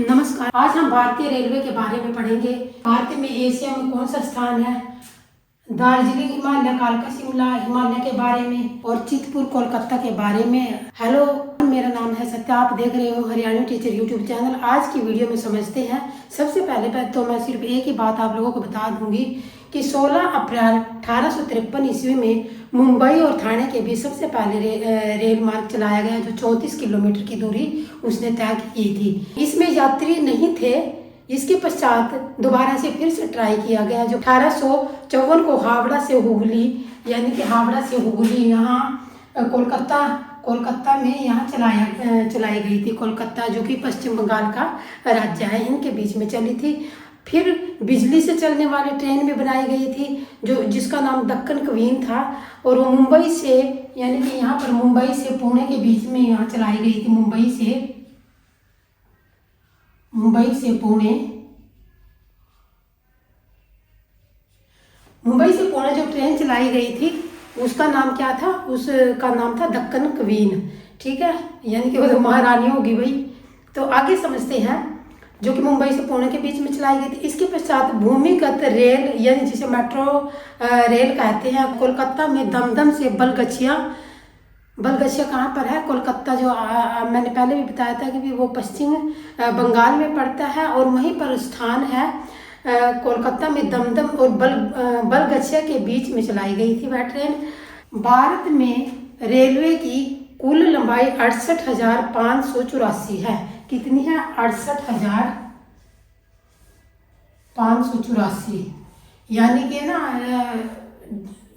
नमस्कार। आज हम भारतीय रेलवे के बारे में पढ़ेंगे। भारत में एशिया में कौन सा स्थान है, दार्जिलिंग हिमालय, कालका शिमला हिमालय के बारे में और चितपुर कोलकाता के बारे में। हेलो, मेरा नाम है सत्या, आप देख रहे हो हरियाणवी टीचर यूट्यूब चैनल। आज की वीडियो में समझते हैं। सबसे पहले तो मैं सिर्फ एक ही बात आप लोगों को बता दूंगी कि 16 अप्रैल 1853 ईस्वी में मुंबई और ठाणे के बीच सबसे पहले रेल मार्ग चलाया गया, जो 34 किलोमीटर की दूरी उसने तय की थी। इसमें यात्री नहीं थे। इसके पश्चात दोबारा से फिर से ट्राई किया गया, जो 1854 को हावड़ा से हुगली, यानी कि हावड़ा से हुगली यहाँ कोलकाता में यहाँ चलाई गई थी। कोलकाता जो कि पश्चिम बंगाल का राज्य है, इनके बीच में चली थी। फिर बिजली से चलने वाली ट्रेन भी बनाई गई थी, जो जिसका नाम दक्कन क्वीन था, और वो मुंबई से, यानी कि यहाँ पर मुंबई से पुणे के बीच में यहाँ चलाई गई थी। मुंबई से पुणे जो ट्रेन चलाई गई थी उसका नाम क्या था? उसका नाम था दक्कन क्वीन। ठीक है, यानी कि वो तो महारानी होगी भाई। तो आगे समझते हैं, जो कि मुंबई से पुणे के बीच में चलाई गई थी। इसके पश्चात भूमिगत रेल, यानी जिसे मेट्रो रेल कहते हैं, कोलकाता में दमदम से बलगछिया कहाँ पर है? कोलकाता, जो मैंने पहले भी बताया था कि वो पश्चिम बंगाल में पड़ता है, और वहीं पर स्थान है कोलकाता में दमदम और बलगछिया के बीच में चलाई गई थी वह ट्रेन। भारत में रेलवे की कुल लंबाई 68,584 है। कितनी है? 68,584। यानी कि ना,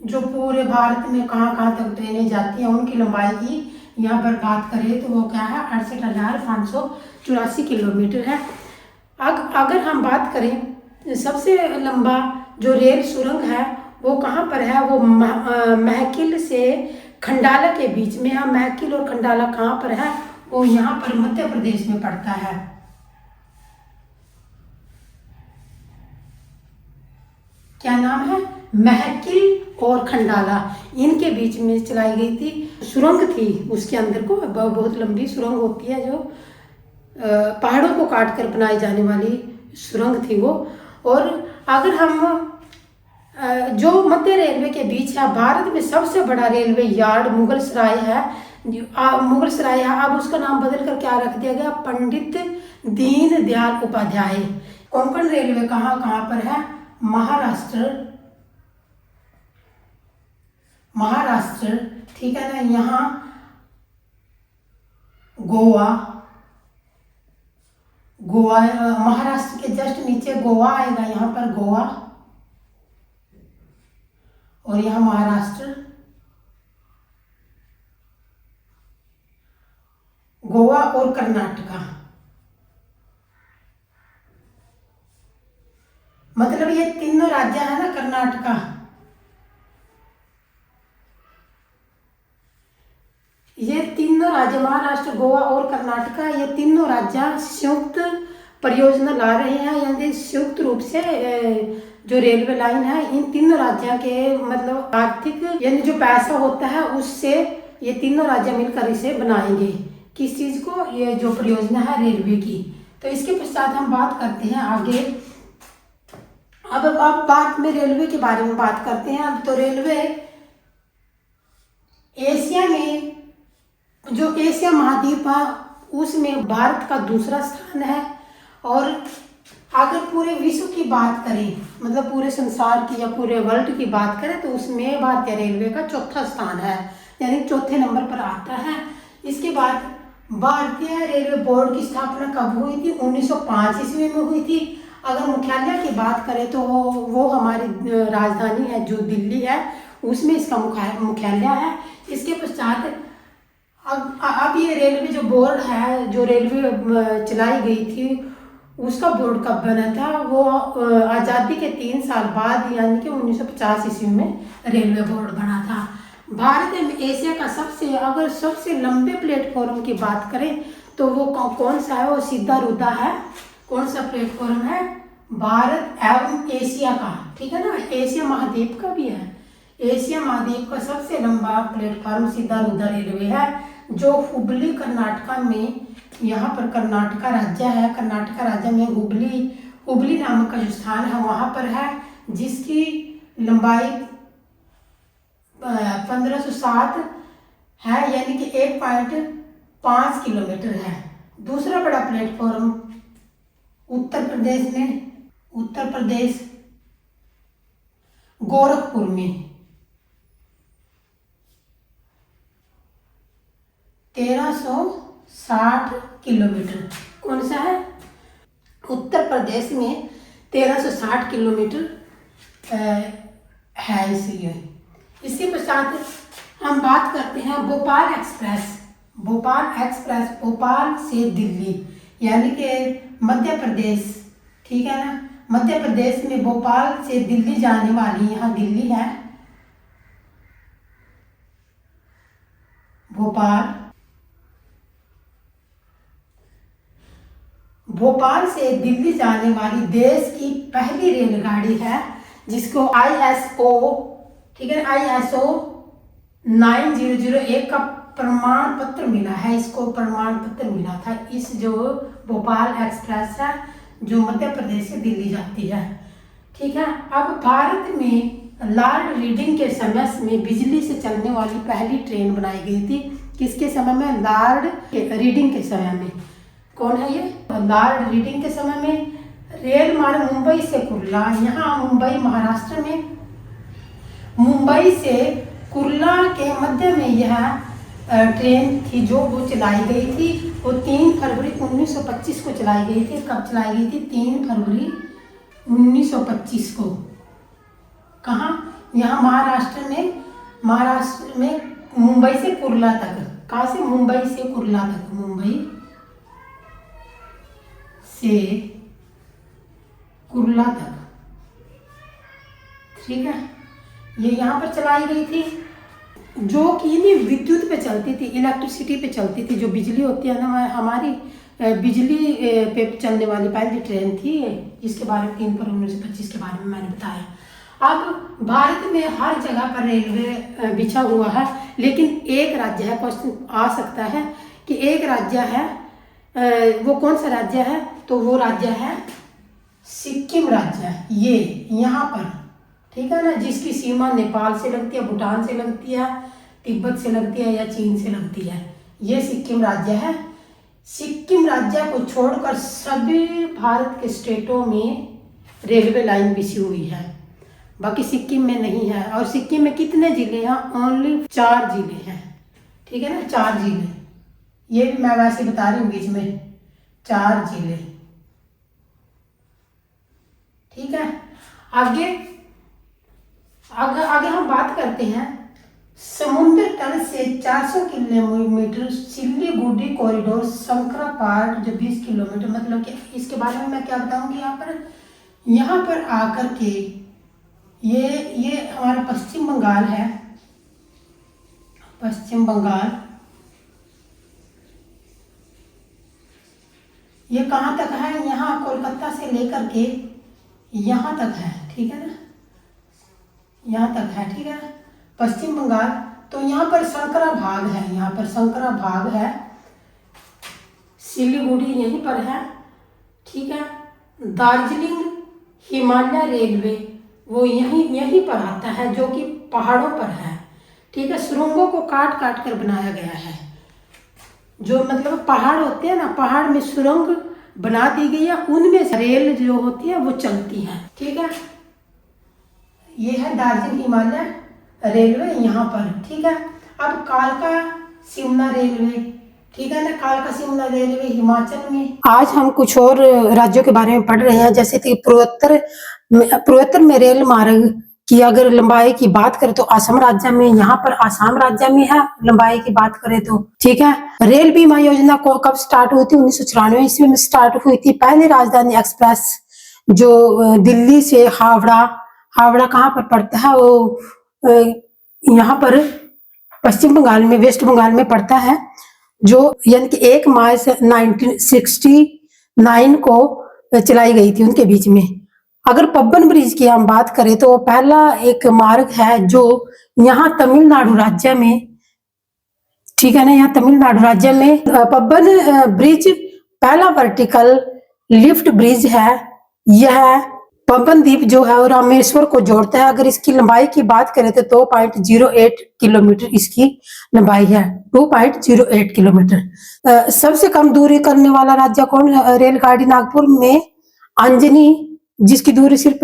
जो पूरे भारत में कहाँ कहाँ तक ट्रेनें जाती हैं उनकी लंबाई की यहाँ पर बात करें तो वो क्या है? 68,584 किलोमीटर है। अगर हम बात करें सबसे लंबा जो रेल सुरंग है वो कहाँ पर है? वो महकिल से खंडाला के बीच में है। महकिल और खंडाला कहाँ पर है? वो यहाँ पर मध्य प्रदेश में पड़ता है। क्या नाम है? महकिल और खंडाला, इनके बीच में चलाई गई थी। सुरंग थी उसके अंदर को, बहुत लंबी सुरंग होती है, जो पहाड़ों को काट कर बनाई जाने वाली सुरंग थी वो। और अगर हम जो मध्य रेलवे के बीच है, भारत में सबसे बड़ा रेलवे यार्ड मुगल सराय है। अब उसका नाम बदल कर क्या रख दिया गया? पंडित दीनदयाल उपाध्याय। कोंकण रेलवे कहाँ कहाँ पर है? महाराष्ट्र, ठीक है ना। यहाँ गोवा, महाराष्ट्र के जस्ट नीचे गोवा आएगा, यहाँ पर गोवा, और यहाँ महाराष्ट्र, गोवा और कर्नाटका। मतलब ये तीनों राज्य है ना, कर्नाटका, ये तीनों राज्य, महाराष्ट्र, गोवा और कर्नाटका, ये तीनों राज्य संयुक्त परियोजना ला रहे हैं। यानी संयुक्त रूप से जो रेलवे लाइन है, इन तीनों राज्यों के मतलब आर्थिक, यानी जो पैसा होता है उससे ये तीनों राज्य मिलकर इसे बनाएंगे। किस चीज को? ये जो परियोजना है रेलवे की। तो इसके पश्चात हम बात करते हैं आगे। अब भारत में रेलवे के बारे में बात करते हैं। अब तो रेलवे एशिया में, जो एशिया महाद्वीप है उसमें भारत का दूसरा स्थान है। और अगर पूरे विश्व की बात करें, मतलब पूरे संसार की या पूरे वर्ल्ड की बात करें, तो उसमें भारतीय रेलवे का चौथा स्थान है, यानी चौथे नंबर पर आता है। इसके बाद भारतीय रेलवे बोर्ड की स्थापना कब हुई थी? 1905 ईस्वी में हुई थी। अगर मुख्यालय की बात करें तो वो हमारी राजधानी है जो दिल्ली है, उसमें इसका मुख्यालय है। इसके पश्चात अब ये रेलवे जो बोर्ड है, जो रेलवे चलाई गई थी, उसका बोर्ड कब बना था? वो आज़ादी के 3 साल बाद, यानी कि 1950 ईस्वी में रेलवे बोर्ड बना था। भारत में एशिया का सबसे लंबे प्लेटफॉर्म की बात करें तो वो कौन सा है? वो सीधा रुदा है। कौन सा प्लेटफॉर्म है? भारत एवं एशिया का, ठीक है ना, एशिया महाद्वीप का भी है। एशिया महाद्वीप का सबसे लंबा प्लेटफॉर्म सीधा रुदा रेलवे है, जो हुबली कर्नाटका में यहाँ पर कर्नाटका राज्य है। कर्नाटका राज्य में हुबली हुबली नामक का जो स्थान है वहाँ पर है, जिसकी लंबाई 1507 है, यानी कि 1.5 किलोमीटर है। दूसरा बड़ा प्लेटफॉर्म उत्तर प्रदेश गोरखपुर में 1360 किलोमीटर। कौन सा है? उत्तर प्रदेश में 1360 किलोमीटर है। इसलिए इसी के साथ हम बात करते हैं भोपाल एक्सप्रेस। भोपाल से दिल्ली, यानी कि मध्य प्रदेश, ठीक है ना। मध्य प्रदेश में भोपाल से दिल्ली जाने वाली, यहाँ दिल्ली है, भोपाल से दिल्ली जाने वाली देश की पहली रेलगाड़ी है, जिसको ISO, ठीक है, ISO 9001 का प्रमाण पत्र मिला है। इसको प्रमाण पत्र मिला था। इस जो भोपाल एक्सप्रेस है, जो मध्य प्रदेश से दिल्ली जाती है, ठीक है। अब भारत में लॉर्ड रीडिंग के समय में बिजली से चलने वाली पहली ट्रेन बनाई गई थी। किसके समय में? लॉर्ड रीडिंग के समय में। कौन है ये? लॉर्ड रीडिंग के समय में। रेल मार्ग मुंबई से कुर्ला, यहाँ मुंबई महाराष्ट्र में, मुंबई से कुर्ला के मध्य में यह ट्रेन थी जो वो चलाई गई थी। वो 3 फरवरी 1925 को चलाई गई थी। कब चलाई गई थी? 3 फरवरी 1925 को। कहाँ? यहाँ महाराष्ट्र में मुंबई से कुर्ला तक। कहाँ से? मुंबई से कुर्ला तक। मुंबई से कुर्ला तक, ठीक है। ये यहाँ पर चलाई गई थी, जो कि नहीं विद्युत पे चलती थी, इलेक्ट्रिसिटी पे चलती थी। जो बिजली होती है ना, हमारी बिजली पे चलने वाली पहली ट्रेन थी, जिसके बारे में 3 फरवरी 1925 के बारे में मैंने बताया। अब भारत में हर जगह पर रेलवे बिछा हुआ है, लेकिन एक राज्य है, क्वेश्चन आ सकता है कि एक राज्य है, वो कौन सा राज्य है? तो वो राज्य है सिक्किम राज्य। ये यहाँ पर, ठीक है ना, जिसकी सीमा नेपाल से लगती है, भूटान से लगती है, तिब्बत से लगती है या चीन से लगती है। ये सिक्किम राज्य है। सिक्किम राज्य को छोड़कर सभी भारत के स्टेटों में रेलवे लाइन बिछी हुई है, बाकी सिक्किम में नहीं है। और सिक्किम में कितने जिले हैं? ओनली 4 जिले हैं, ठीक है ना, 4 जिले। ये भी मैं वैसे बता रही हूँ बीच में, 4 जिले, ठीक है। आगे हम बात करते हैं समुद्र तल से 400 kilometre Siliguri corridor, Shankara park जो 20 किलोमीटर, मतलब कि इसके बारे में मैं क्या बताऊंगी यहाँ पर आकर के ये हमारा पश्चिम बंगाल है। पश्चिम बंगाल ये कहाँ तक है? यहाँ कोलकाता से लेकर के यहाँ तक है, ठीक है ना, यहाँ तक है, ठीक है। पश्चिम बंगाल, तो यहाँ पर संकरा भाग है, यहाँ पर संकरा भाग है, सिलीगुड़ी यहीं पर है, ठीक है। दार्जिलिंग हिमालय रेलवे वो यहीं पर आता है, जो कि पहाड़ों पर है, ठीक है। सुरंगों को काट काट कर बनाया गया है। जो मतलब पहाड़ होते हैं ना, पहाड़ में सुरंग बना दी गई है, उनमें से रेल जो होती है वो चलती है, ठीक है। ये है दार्जिलिंग हिमालय रेलवे यहाँ पर, ठीक है। अब कालका शिमला रेलवे, ठीक है ना, कालका शिमला रेलवे हिमाचल में। आज हम कुछ और राज्यों के बारे में पढ़ रहे हैं, जैसे कि पूर्वोत्तर में रेल मार्ग की अगर लंबाई की बात करें तो असम राज्य में, यहाँ पर आसाम राज्य में है। लंबाई की बात करें तो, ठीक है। रेल बीमा योजना को कब स्टार्ट हुई थी? 1994 ईस्वी में स्टार्ट हुई थी। पहली राजधानी एक्सप्रेस जो दिल्ली से हावड़ा कहाँ पर पड़ता है? वो यहाँ पर पश्चिम बंगाल में, वेस्ट बंगाल में पड़ता है, जो यानी कि 1 मार्च 1969 को चलाई गई थी उनके बीच में। अगर पब्बन ब्रिज की हम बात करें तो पहला एक मार्ग है जो यहाँ तमिलनाडु राज्य में, ठीक है ना। यहाँ तमिलनाडु राज्य में पब्बन ब्रिज पहला वर्टिकल लिफ्ट ब्रिज है। यह पब्बन द्वीप जो है वो रामेश्वर को जोड़ता है। अगर इसकी लंबाई की बात करें तो 2.08 किलोमीटर इसकी लंबाई है, 2.08 किलोमीटर। सबसे कम दूरी करने वाला राज्य कौन है? रेलगाड़ी नागपुर में अंजनी, जिसकी दूरी सिर्फ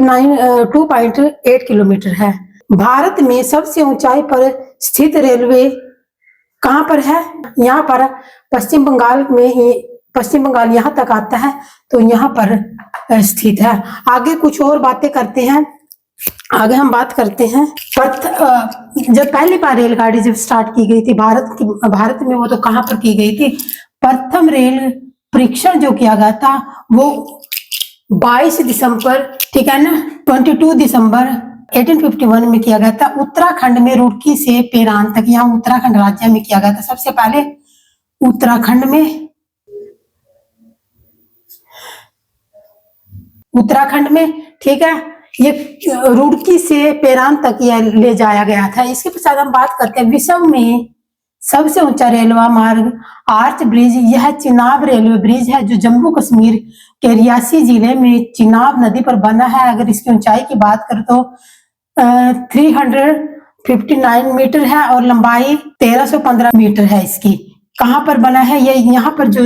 2.8 किलोमीटर है। भारत में सबसे ऊंचाई पर स्थित रेलवे कहाँ पर है? यहाँ पर पश्चिम बंगाल में, पश्चिम बंगाल यहाँ तक आता है तो यहाँ पर स्थित है। आगे कुछ और बातें करते हैं। आगे हम बात करते हैं जब पहली बार रेलगाड़ी जब स्टार्ट की गई थी भारत में, वो तो कहाँ पर की गई थी? प्रथम रेल परीक्षण जो किया गया था वो 22 दिसंबर, ठीक है ना, 22 दिसंबर 1851 में किया गया था। उत्तराखंड में रुड़की से पेरान तक, यहाँ उत्तराखंड राज्य में किया गया था सबसे पहले, उत्तराखंड में, ठीक है। ये रुड़की से पेरान तक यह ले जाया गया था। इसके पश्चात हम बात करते हैं विश्व में सबसे ऊंचा रेलवे मार्ग आर्च ब्रिज। यह चिनाब रेलवे ब्रिज है जो जम्मू कश्मीर के रियासी जिले में चिनाब नदी पर बना है। अगर इसकी ऊंचाई की बात करें तो 359 मीटर है और लंबाई 1315 मीटर है इसकी। कहाँ पर बना है? ये यहाँ पर जो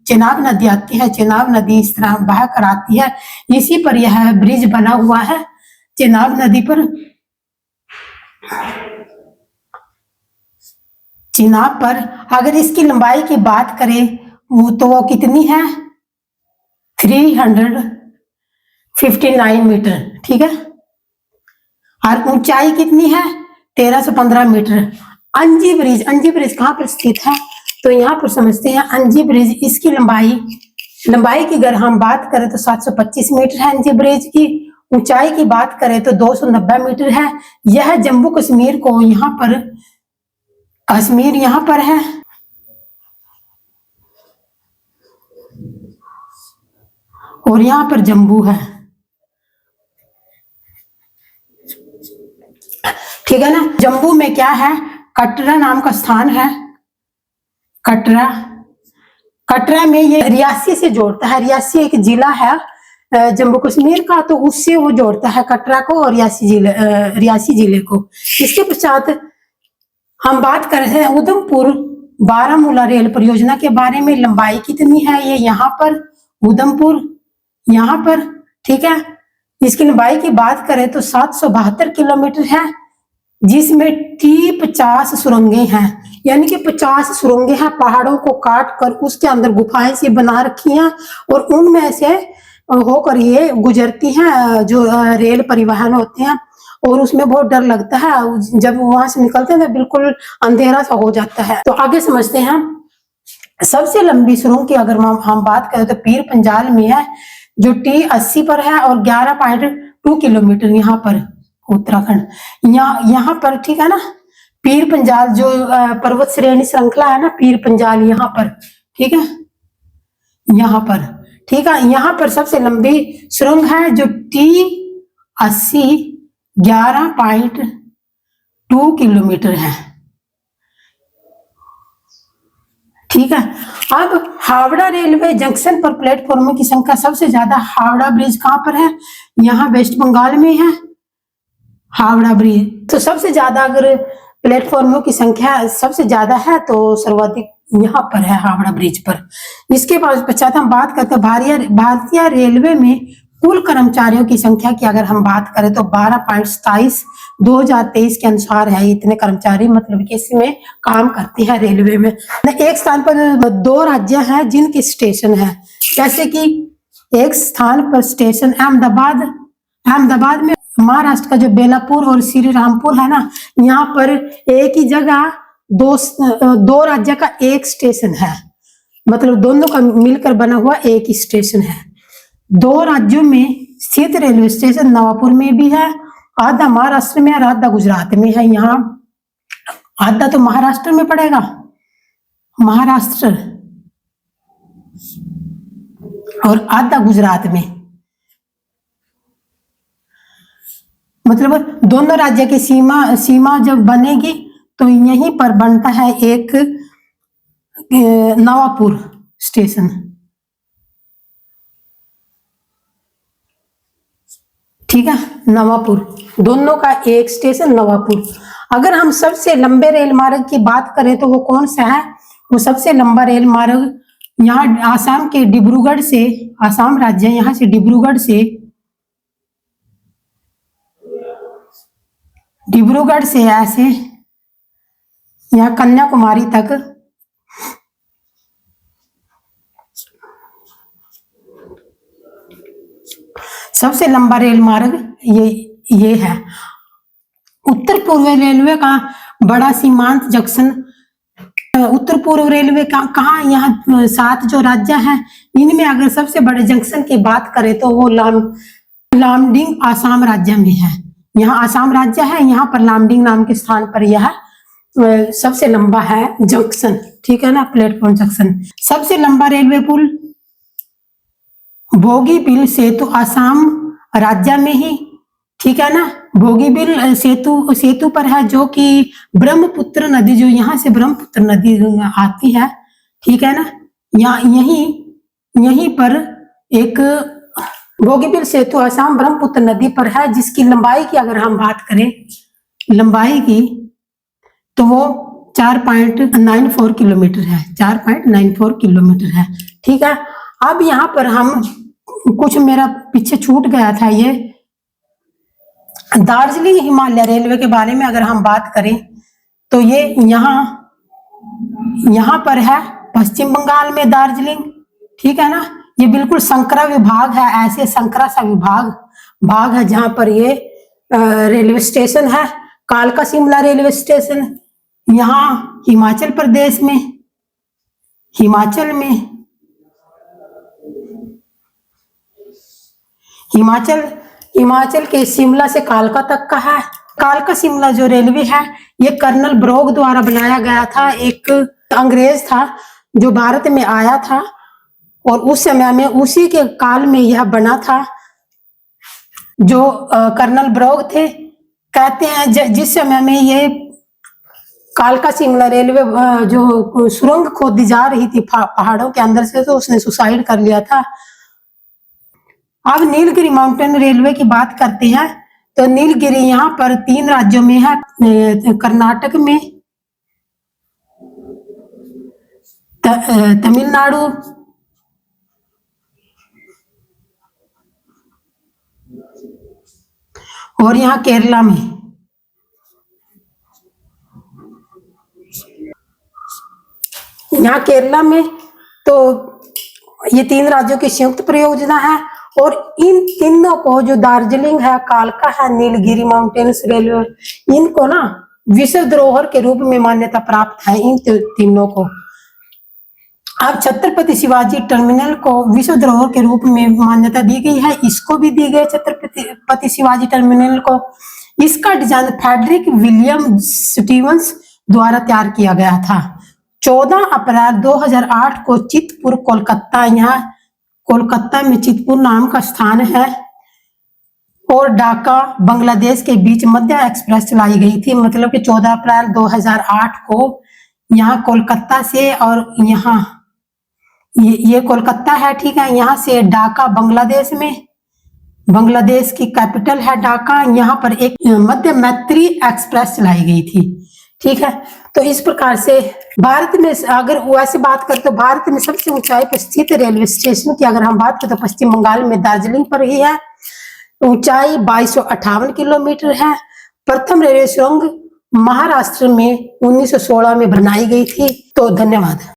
चिनाब नदी आती है, चिनाब नदी इस तरह बह कर आती है, इसी पर यह ब्रिज बना हुआ है, चिनाब नदी पर, चिनाब पर। अगर इसकी लंबाई की बात करें तो वो कितनी है? 359 मीटर, ठीक है। और ऊंचाई कितनी है? 1315 मीटर। अंजी ब्रिज कहाँ पर स्थित है? तो यहाँ पर समझते हैं अंजी ब्रिज। इसकी लंबाई की अगर हम बात करें तो 725 मीटर है अंजी ब्रिज की। ऊंचाई की बात करें तो 290 मीटर है। यह जम्मू कश्मीर को, यहाँ पर कश्मीर यहाँ पर है, और यहाँ पर जम्मू है, ठीक है ना। जम्मू में क्या है? कटरा नाम का स्थान है, कटरा में ये रियासी से जोड़ता है। रियासी एक जिला है जम्मू कश्मीर का, तो उससे वो जोड़ता है कटरा को और रियासी जिले को। इसके पश्चात हम बात कर रहे हैं उधमपुर बारामूला रेल परियोजना के बारे में। लंबाई कितनी है? ये यहाँ पर उधमपुर, यहाँ पर, ठीक है। इसकी लंबाई की बात करें तो 772 किलोमीटर है, जिसमें 50 सुरंगें हैं, यानी कि 50 सुरंगें हैं पहाड़ों को काट कर उसके अंदर गुफाएं से बना रखी हैं, और उनमें से होकर ये गुजरती हैं जो रेल परिवहन होते हैं। और उसमें बहुत डर लगता है, जब वहां से निकलते हैं तो बिल्कुल अंधेरा सा हो जाता है। तो आगे समझते हैं। सबसे लंबी सुरंग की अगर हम बात करें तो पीर पंजाल में है, जो T80 पर है और 11.2 किलोमीटर यहाँ पर उत्तराखंड, यहाँ पर, ठीक है ना। पीर पंजाल जो पर्वत श्रेणी श्रृंखला है ना, पीर पंजाल यहाँ पर, ठीक है, यहाँ पर, ठीक है। यहाँ पर सबसे लंबी सुरंग है जो T80 11.2 किलोमीटर है, ठीक है। अब हावड़ा रेलवे जंक्शन पर प्लेटफॉर्मों की संख्या सबसे ज्यादा हावड़ा ब्रिज कहाँ पर है? यहाँ वेस्ट बंगाल में है हावड़ा ब्रिज। तो सबसे ज्यादा अगर प्लेटफॉर्मों की संख्या सबसे ज्यादा है तो सर्वाधिक यहाँ पर है हावड़ा ब्रिज पर। इसके पश्चात हम बात करते हैं भारतीय रेलवे में कुल कर्मचारियों की संख्या की अगर हम बात करें तो 12.27 2023 के अनुसार है। इतने कर्मचारी मतलब कि इसमें काम करते हैं रेलवे में। एक स्थान पर 2 राज्य हैं जिनके स्टेशन है, जैसे कि एक स्थान पर स्टेशन अहमदाबाद में महाराष्ट्र का जो बेलापुर और श्री रामपुर है ना, यहाँ पर एक ही जगह दो राज्य का एक स्टेशन है, मतलब दोनों का मिलकर बना हुआ एक ही स्टेशन है। 2 राज्यों में स्थित रेलवे स्टेशन नवापुर में भी है, आधा महाराष्ट्र में और आधा गुजरात में है। यहाँ आधा तो महाराष्ट्र में पड़ेगा, महाराष्ट्र, और आधा गुजरात में, मतलब दोनों राज्य की सीमा जब बनेगी तो यहीं पर बनता है एक नवापुर स्टेशन, ठीक है, नवापुर, दोनों का एक स्टेशन नवापुर। अगर हम सबसे लंबे रेल मार्ग की बात करें तो वो कौन सा है? वो सबसे लंबा रेल मार्ग यहाँ आसाम के डिब्रूगढ़ से, आसाम राज्य यहाँ से डिब्रूगढ़ से ऐसे यहाँ कन्याकुमारी तक सबसे लंबा रेल मार्ग ये है। उत्तर पूर्व रेलवे का बड़ा सीमांत जंक्शन, उत्तर पूर्व रेलवे का कहाँ, यहाँ 7 जो राज्य हैं इनमें अगर सबसे बड़े जंक्शन की बात करें तो वो लामडिंग आसाम राज्य में है। यहाँ आसाम राज्य है, यहाँ पर लामडिंग नाम के स्थान पर यह सबसे लंबा है जंक्शन, ठीक है ना, प्लेटफॉर्म जंक्शन। सबसे लंबा रेलवे पुल बोगीबील सेतु आसाम राज्य में ही, ठीक है ना, बोगीबील सेतु पर है, जो कि ब्रह्मपुत्र नदी, जो यहाँ से ब्रह्मपुत्र नदी आती है, ठीक है ना, यहीं पर एक बोगीबील सेतु आसाम ब्रह्मपुत्र नदी पर है, जिसकी लंबाई की अगर हम बात करें, लंबाई की, तो वो 4.94 किलोमीटर है, 4.94 किलोमीटर है, ठीक है। अब यहाँ पर हम कुछ, मेरा पीछे छूट गया था, ये दार्जिलिंग हिमालय रेलवे के बारे में अगर हम बात करें तो ये यहाँ पर है पश्चिम बंगाल में दार्जिलिंग, ठीक है ना। ये बिल्कुल संकरा विभाग है, ऐसे संकरा सा भाग है जहां पर ये रेलवे स्टेशन है। कालका शिमला रेलवे स्टेशन यहाँ हिमाचल प्रदेश में, हिमाचल के शिमला से कालका तक का है। कालका शिमला जो रेलवे है ये कर्नल ब्रोग द्वारा बनाया गया था, एक अंग्रेज था जो भारत में आया था और उस समय में, उसी के काल में यह बना था। जो कर्नल ब्रोग थे, कहते हैं जिस समय में ये कालका शिमला रेलवे जो सुरंग खोदी जा रही थी पहाड़ों के अंदर से, तो उसने सुसाइड कर लिया था। अब नीलगिरी माउंटेन रेलवे की बात करते हैं तो नीलगिरी यहाँ पर 3 राज्यों में है, कर्नाटक में, तमिलनाडु और यहाँ केरला में। यहाँ केरला में तो ये 3 राज्यों की संयुक्त परियोजना है और इन तीनों को, जो दार्जिलिंग है, कालका है, नीलगिरी माउंटेन्स रेलवे, इनको ना विश्व धरोहर के रूप में मान्यता प्राप्त है, इन तीनों को। अब छत्रपति शिवाजी टर्मिनल को विश्व धरोहर के रूप में मान्यता दी गई है, इसको भी दी गई छत्रपति शिवाजी टर्मिनल को। इसका डिजाइन फ्रेडरिक विलियम स्टीवंस द्वारा तैयार किया गया था। 14 अप्रैल 2008 को चितपुर, कोलकाता, यहाँ कोलकाता में चितपुर नाम का स्थान है, और ढाका बांग्लादेश के बीच मध्य एक्सप्रेस चलाई गई थी। मतलब कि 14 अप्रैल 2008 को यहाँ कोलकाता से, और यहाँ ये कोलकाता है, ठीक है, यहाँ से ढाका बांग्लादेश में, बांग्लादेश की कैपिटल है ढाका, यहाँ पर एक मध्य मैत्री एक्सप्रेस चलाई गई थी, ठीक है। तो इस प्रकार से भारत में, अगर वैसे बात करें तो भारत में सबसे ऊंचाई पर स्थित रेलवे स्टेशन की अगर हम बात करें तो पश्चिम बंगाल में दार्जिलिंग पर ही है। ऊंचाई 2258 किलोमीटर है। प्रथम रेलवे सुरंग महाराष्ट्र में 1916 में बनाई गई थी। तो धन्यवाद।